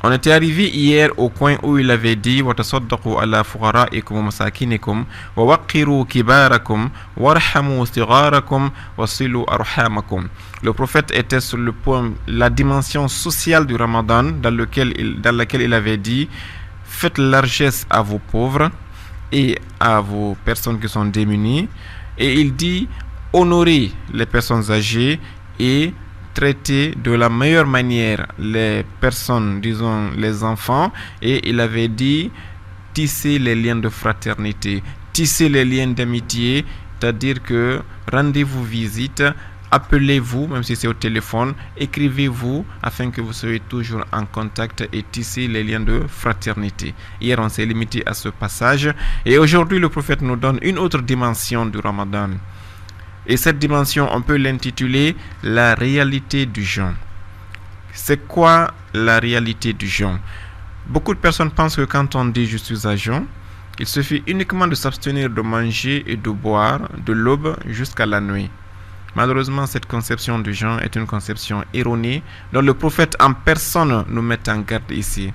On était arrivé hier au point où il avait dit وَتَصَدَّقُوا عَلَى فُقَرَائِكُمْ وَمَسَاكِنِكُمْ وَوَقِّرُوا كِبَارَكُمْ وَارْحَمُوا صِغَارَكُمْ وَصِلُوا أَرْحَامَكُمْ. Le prophète était sur le point, la dimension sociale du Ramadan dans laquelle il avait dit: faites largesse à vos pauvres et à vos personnes qui sont démunies. Et il dit: honorez les personnes âgées et traiter de la meilleure manière les personnes, disons les enfants. Et il avait dit: tisser les liens de fraternité, tisser les liens d'amitié, c'est-à-dire que rendez-vous visite, appelez-vous, même si c'est au téléphone, écrivez-vous afin que vous soyez toujours en contact et tisser les liens de fraternité. Hier, on s'est limité à ce passage et aujourd'hui, le prophète nous donne une autre dimension du Ramadan. Et cette dimension, on peut l'intituler la réalité du jeûne. C'est quoi la réalité du jeûne? Beaucoup de personnes pensent que quand on dit je suis à jeûne, il suffit uniquement de s'abstenir de manger et de boire de l'aube jusqu'à la nuit. Malheureusement, cette conception du jeûne est une conception erronée dont le prophète en personne nous met en garde ici.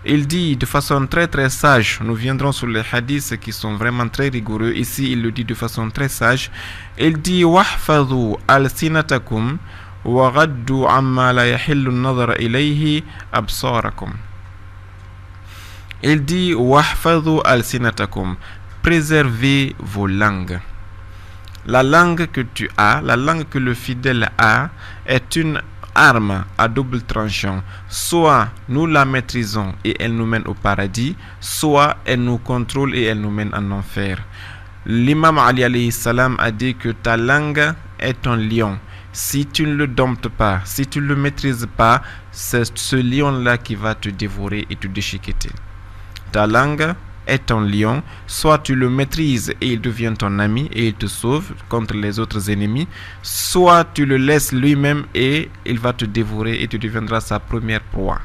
Il dit de façon très très sage, nous viendrons sur les hadiths qui sont vraiment très rigoureux. Ici, il le dit de façon très sage. Il dit: wahfadhu al-sinatakum wa gaddu amma la yahillu an-nazara ilayhi absarakum. Il dit: wahfadhu al-sinatakum, préservez vos langues. La langue que tu as, la langue que le fidèle a, est une arme à double tranchant. Soit nous la maîtrisons et elle nous mène au paradis, soit elle nous contrôle et elle nous mène en enfer. L'imam Ali alayhi salam a dit que ta langue est un lion. Si tu ne le domptes pas, si tu ne le maîtrises pas, c'est ce lion-là qui va te dévorer et te déchiqueter. Ta langue est un lion, soit tu le maîtrises et il devient ton ami et il te sauve contre les autres ennemis, soit tu le laisses lui-même et il va te dévorer et tu deviendras sa première proie.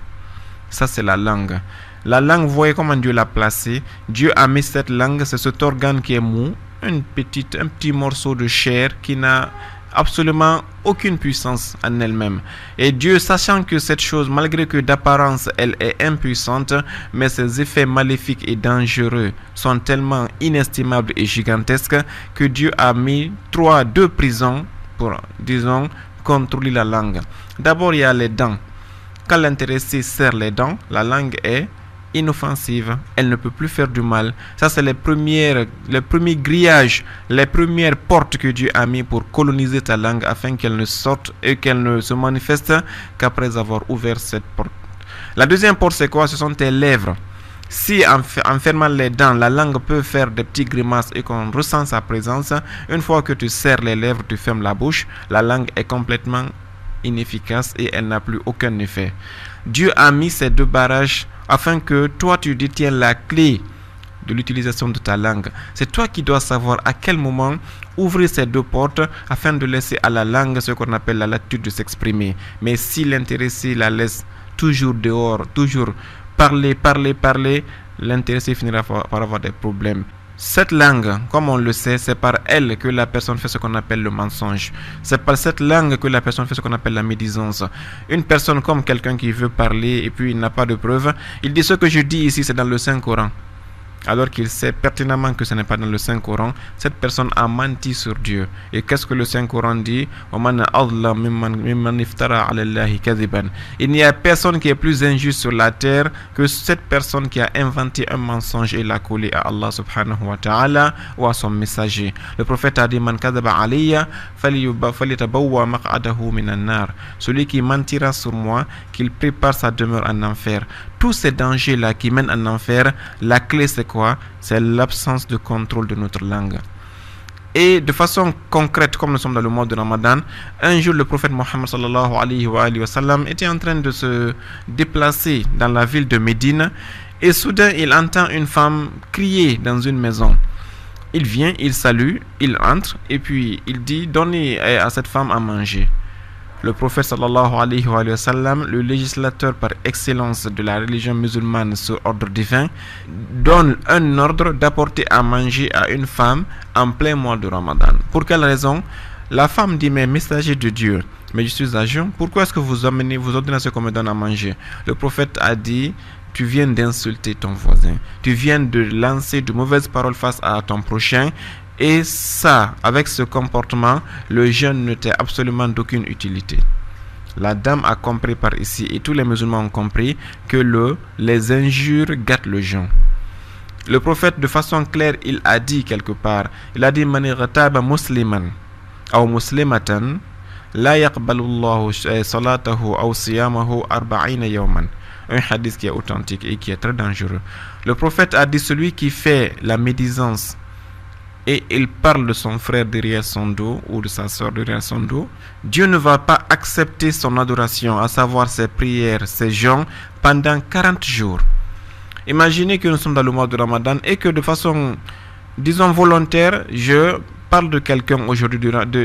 Ça, c'est la langue. La langue, vous voyez comment Dieu l'a placée. Dieu a mis cette langue, c'est cet organe qui est mou, un petit morceau de chair qui n'a absolument aucune puissance en elle-même. Et Dieu, sachant que cette chose, malgré que d'apparence elle est impuissante, mais ses effets maléfiques et dangereux sont tellement inestimables et gigantesques que Dieu a mis deux prisons pour, disons, contrôler la langue. D'abord, il y a les dents. Quand l'intéressé serre les dents, la langue est inoffensive, elle ne peut plus faire du mal. Ça, c'est les premiers grillages, les premières portes que Dieu a mis pour coloniser ta langue afin qu'elle ne sorte et qu'elle ne se manifeste qu'après avoir ouvert cette porte. La deuxième porte, c'est quoi? Ce sont tes lèvres. Si en fermant les dents, la langue peut faire des petits grimaces et qu'on ressent sa présence, une fois que tu serres les lèvres, tu fermes la bouche, la langue est complètement inefficace et elle n'a plus aucun effet. Dieu a mis ces deux barrages afin que toi tu détiens la clé de l'utilisation de ta langue. C'est toi qui dois savoir à quel moment ouvrir ces deux portes afin de laisser à la langue ce qu'on appelle la latitude de s'exprimer. Mais si l'intéressé la laisse toujours dehors, toujours parler, l'intéressé finira par avoir des problèmes. Cette langue, comme on le sait, c'est par elle que la personne fait ce qu'on appelle le mensonge. C'est par cette langue que la personne fait ce qu'on appelle la médisance. Une personne comme quelqu'un qui veut parler et puis il n'a pas de preuves, il dit: ce que je dis ici c'est dans le Saint-Coran. Alors qu'il sait pertinemment que ce n'est pas dans le Saint-Coran, cette personne a menti sur Dieu. Et qu'est-ce que le Saint-Coran dit? Il n'y a personne qui est plus injuste sur la terre que cette personne qui a inventé un mensonge et l'a collé à Allah subhanahu wa ta'ala ou à son messager. Le prophète a dit: Man kadaba alayya falyatabawwa maq'adahu minan nar. Celui qui mentira sur moi, qu'il prépare sa demeure en enfer. Tous ces dangers-là qui mènent en enfer, la clé c'est quoi? C'est l'absence de contrôle de notre langue. Et de façon concrète, comme nous sommes dans le mois de Ramadan, un jour le prophète Mohammed sallallahu alayhi wa sallam était en train de se déplacer dans la ville de Médine et soudain il entend une femme crier dans une maison. Il vient, il salue, il entre et puis il dit: donnez à cette femme à manger. Le prophète sallallahu alayhi wa sallam, le législateur par excellence de la religion musulmane sur ordre divin, donne un ordre d'apporter à manger à une femme en plein mois de Ramadan. Pour quelle raison? La femme dit, mais messager de Dieu, mais je suis à jeun, pourquoi est-ce que vous ordonnez à ce qu'on me donne à manger? Le prophète a dit, tu viens d'insulter ton voisin, tu viens de lancer de mauvaises paroles face à ton prochain, et ça, avec ce comportement, le jeûne ne t'est absolument d'aucune utilité. La dame a compris par ici, et tous les musulmans ont compris, que les injures gâtent le jeûne. Le prophète, de façon claire, il a dit quelque part, il a dit, man irtaba musliman ou muslimatan la yaqbalu Allahu salatahu ou siyamahu 40 yawman. Un hadith qui est authentique et qui est très dangereux. Le prophète a dit, celui qui fait la médisance et il parle de son frère derrière son dos ou de sa soeur derrière son dos, Dieu ne va pas accepter son adoration, à savoir ses prières, ses jeûnes, pendant 40 jours. Imaginez que nous sommes dans le mois de Ramadan et que de façon, disons, volontaire, je parle de quelqu'un aujourd'hui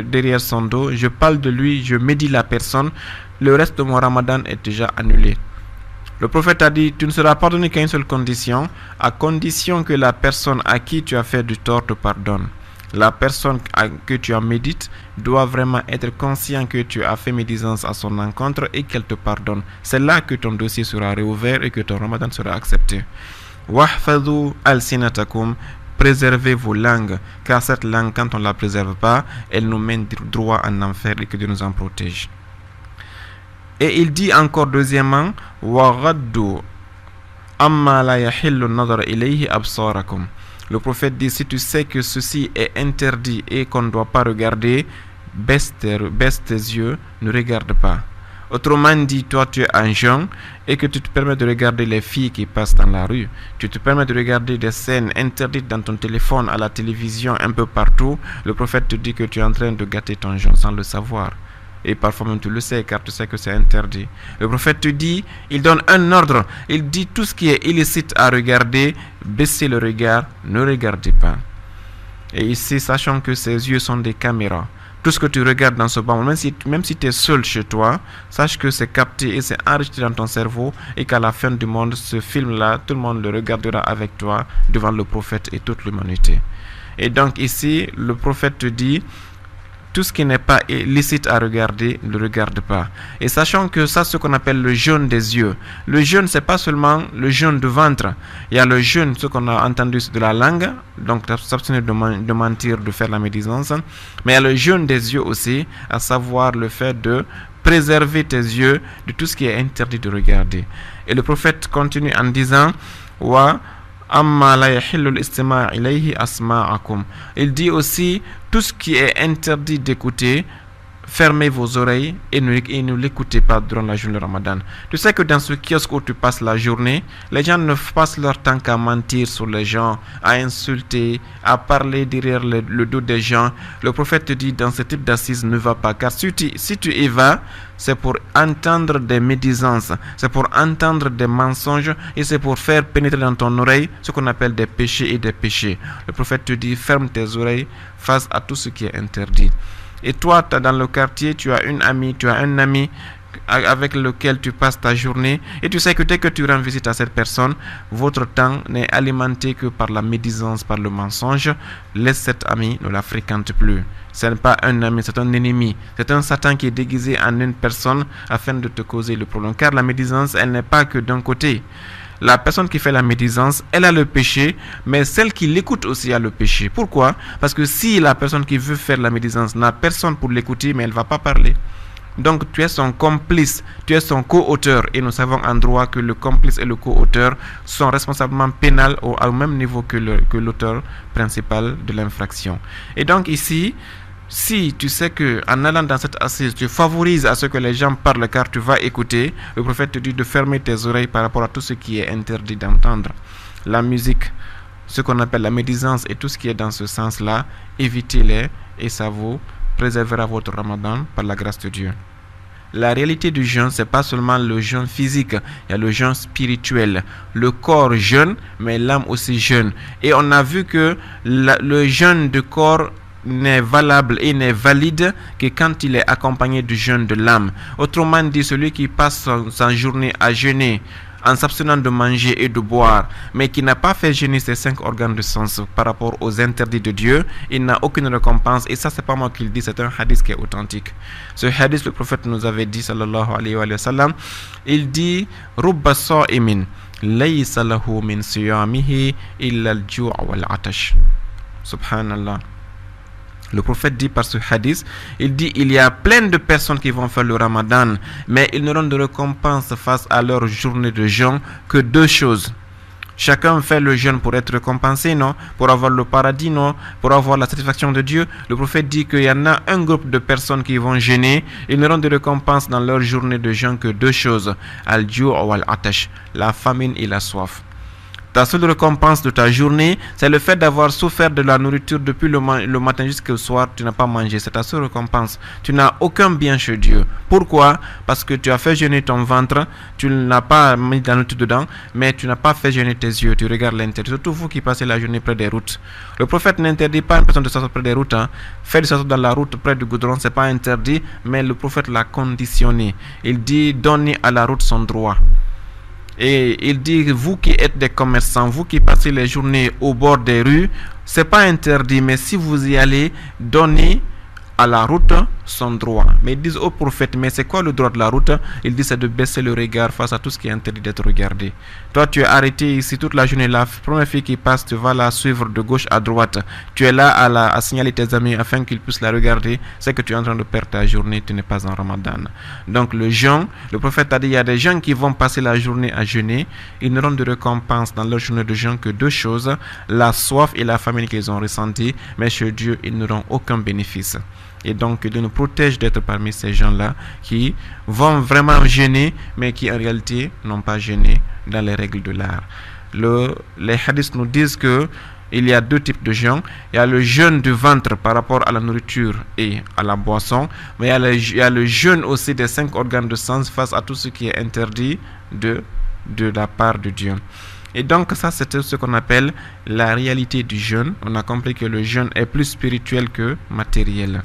derrière son dos, je parle de lui, je médis la personne, le reste de mon Ramadan est déjà annulé. Le prophète a dit, tu ne seras pardonné qu'à une seule condition, à condition que la personne à qui tu as fait du tort te pardonne. La personne que tu as médite doit vraiment être conscient que tu as fait médisance à son encontre et qu'elle te pardonne. C'est là que ton dossier sera réouvert et que ton Ramadan sera accepté. Wahfadhu al-sinatakum, préservez vos langues, car cette langue, quand on ne la préserve pas, elle nous mène droit en enfer et que Dieu nous en protège. Et il dit encore deuxièmement, waghaddu amma la yahillu an-nazar ilayhi absarakum. Le prophète dit, si tu sais que ceci est interdit et qu'on ne doit pas regarder, baisse tes yeux, ne regarde pas. Autrement dit, toi tu es en jeûne et que tu te permets de regarder les filles qui passent dans la rue, tu te permets de regarder des scènes interdites dans ton téléphone, à la télévision, un peu partout, le prophète te dit que tu es en train de gâter ton jeûne sans le savoir. Et parfois même tu le sais car tu sais que c'est interdit. Le prophète te dit, il donne un ordre, il dit tout ce qui est illicite à regarder, baissez le regard, ne regardez pas. Et ici, sachant que ses yeux sont des caméras, tout ce que tu regardes dans ce moment, même si tu es seul chez toi, sache que c'est capté et c'est enregistré dans ton cerveau et qu'à la fin du monde, ce film-là, tout le monde le regardera avec toi devant le prophète et toute l'humanité. Et donc ici, le prophète te dit, tout ce qui n'est pas licite à regarder, ne le regarde pas. Et sachant que ça, ce qu'on appelle le jeûne des yeux. Le jeûne, c'est pas seulement le jeûne du ventre. Il y a le jeûne, ce qu'on a entendu de la langue, donc s'abstenir de mentir, de faire la médisance. Mais il y a le jeûne des yeux aussi, à savoir le fait de préserver tes yeux de tout ce qui est interdit de regarder. Et le prophète continue en disant, wa amma la yahillu al-istima' ilayhi asma'akum. Il dit aussi, tout ce qui est interdit d'écouter, fermez vos oreilles et ne l'écoutez pas durant la journée de Ramadan. Tu sais que dans ce kiosque où tu passes la journée, les gens ne passent leur temps qu'à mentir sur les gens, à insulter, à parler derrière le dos des gens. Le prophète te dit, dans ce type d'assises, ne va pas. Car si tu y vas, c'est pour entendre des médisances, c'est pour entendre des mensonges et c'est pour faire pénétrer dans ton oreille ce qu'on appelle des péchés et des péchés. Le prophète te dit, ferme tes oreilles face à tout ce qui est interdit. Et toi, dans le quartier, tu as une amie, tu as un ami avec lequel tu passes ta journée et tu sais que dès que tu rends visite à cette personne, votre temps n'est alimenté que par la médisance, par le mensonge. Laisse cet ami, ne la fréquente plus. Ce n'est pas un ami, c'est un ennemi. C'est un Satan qui est déguisé en une personne afin de te causer le problème. Car la médisance, elle n'est pas que d'un côté. La personne qui fait la médisance, elle a le péché, mais celle qui l'écoute aussi a le péché. Pourquoi? Parce que si la personne qui veut faire la médisance n'a personne pour l'écouter, mais elle ne va pas parler. Donc tu es son complice, tu es son co-auteur. Et nous savons en droit que le complice et le co-auteur sont responsablement pénals au même niveau que l'auteur principal de l'infraction. Et donc ici, si tu sais que en allant dans cette assise, tu favorises à ce que les gens parlent car tu vas écouter, le prophète te dit de fermer tes oreilles par rapport à tout ce qui est interdit d'entendre. La musique, ce qu'on appelle la médisance et tout ce qui est dans ce sens-là, évitez-les et ça vous préservera votre Ramadan par la grâce de Dieu. La réalité du jeûne, c'est pas seulement le jeûne physique, il y a le jeûne spirituel. Le corps jeûne, mais l'âme aussi jeûne. Et on a vu que le jeûne du corps n'est valable et n'est valide que quand il est accompagné du jeûne de l'âme. Autrement dit, celui qui passe sa journée à jeûner en s'abstenant de manger et de boire, mais qui n'a pas fait jeûner ses 5 organes de sens par rapport aux interdits de Dieu, il n'a aucune récompense. Et ça, c'est pas moi qui le dis, c'est un hadith qui est authentique. Ce hadith, le prophète nous avait dit, sallallahu alayhi wa sallam, il dit Rubba sa'imin laysa lahu min siyamihi illa al-ju' wal-atash. Subhanallah. Le prophète dit par ce hadith, il dit il y a plein de personnes qui vont faire le ramadan, mais ils n'auront de récompense face à leur journée de jeûne que 2 choses. Chacun fait le jeûne pour être récompensé, non? Pour avoir le paradis, non? Pour avoir la satisfaction de Dieu. Le prophète dit qu'il y en a un groupe de personnes qui vont jeûner, ils n'auront de récompense dans leur journée de jeûne que 2 choses. Al-ju' wal-atash, la famine et la soif. Ta seule récompense de ta journée, c'est le fait d'avoir souffert de la nourriture depuis le matin jusqu'au soir, tu n'as pas mangé. C'est ta seule récompense. Tu n'as aucun bien chez Dieu. Pourquoi? Parce que tu as fait jeûner ton ventre, tu n'as pas mis de la nourriture dedans, mais tu n'as pas fait jeûner tes yeux. Tu regardes l'intérieur. Surtout vous qui passez la journée près des routes. Le prophète n'interdit pas à une personne de s'asseoir près des routes. Faire du s'asseoir dans la route près du goudron, c'est pas interdit, mais le prophète l'a conditionné. Il dit donnez à la route son droit. Et il dit, vous qui êtes des commerçants, vous qui passez les journées au bord des rues, c'est pas interdit, mais si vous y allez, donnez à la route son droit. Mais ils disent au prophète, mais c'est quoi le droit de la route? Il dit, c'est de baisser le regard face à tout ce qui est interdit d'être regardé. Toi, tu es arrêté ici toute la journée, la première fille qui passe, tu vas la suivre de gauche à droite. Tu es là à signaler tes amis afin qu'ils puissent la regarder. C'est que tu es en train de perdre ta journée, tu n'es pas en ramadan. Donc le jeûne, le prophète a dit, il y a des gens qui vont passer la journée à jeûner. Ils n'auront de récompense dans leur journée de jeûne que 2 choses, la soif et la famine qu'ils ont ressentie. Mais chez Dieu, ils n'auront aucun bénéfice. Et donc, Dieu nous protège d'être parmi ces gens-là qui vont vraiment jeûner, mais qui en réalité n'ont pas jeûné dans les règles de l'art. Les hadiths nous disent que il y a 2 types de jeûne. Il y a le jeûne du ventre par rapport à la nourriture et à la boisson, mais il y a le jeûne aussi des 5 organes de sens face à tout ce qui est interdit de la part de Dieu. Et donc ça, c'est ce qu'on appelle la réalité du jeûne. On a compris que le jeûne est plus spirituel que matériel.